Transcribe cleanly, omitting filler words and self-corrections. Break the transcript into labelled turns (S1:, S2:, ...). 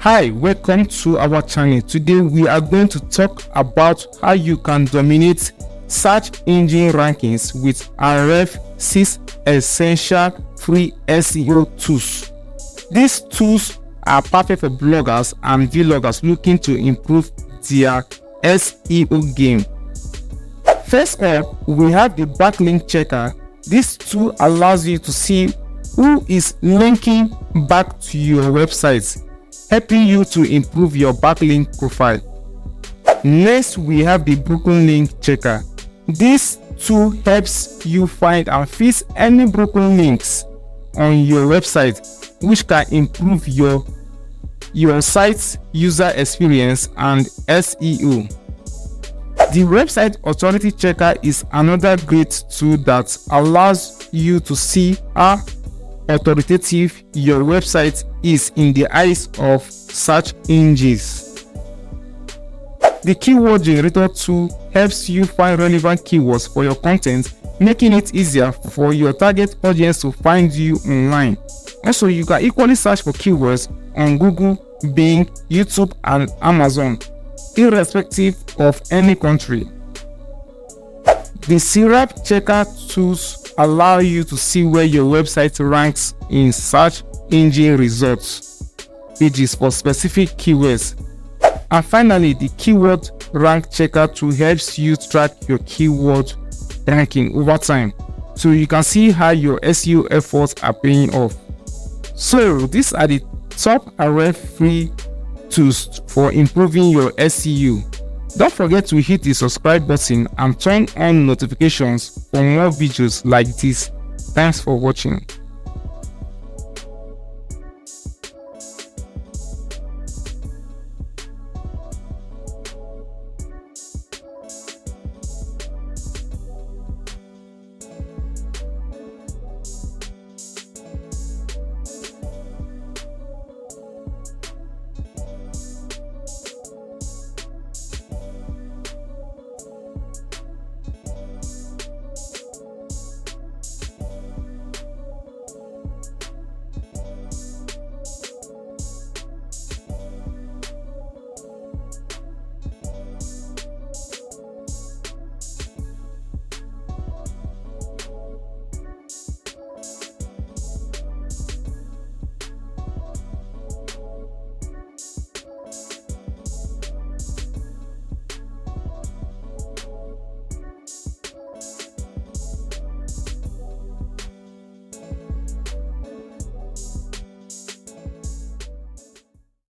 S1: Hi, welcome to our channel. Today we are going to talk about how you can dominate search engine rankings with Ahrefs 6 essential free SEO tools. These tools are perfect for bloggers and vloggers looking to improve their SEO game. First up, we have the backlink checker. This tool allows you to see who is linking back to your website, helping you to improve your backlink profile. Next, we have the broken link checker. This tool helps you find and fix any broken links on your website, which can improve your site's user experience and SEO. The website authority checker is another great tool that allows you to see how authoritative your website is in the eyes of search engines. The keyword generator tool helps you find relevant keywords for your content, making it easier for your target audience to find you online. Also, you can equally search for keywords on Google, Bing, YouTube, and Amazon, irrespective of any country. The SERP checker tools allow you to see where your website ranks in search engine results pages for specific keywords. And finally, the keyword rank checker tool helps you track your keyword ranking over time, so you can see how your SEO efforts are paying off. So these are the top Ahrefs free tools for improving your SEO. Don't forget to hit the subscribe button and turn on notifications for more videos like this. Thanks for watching.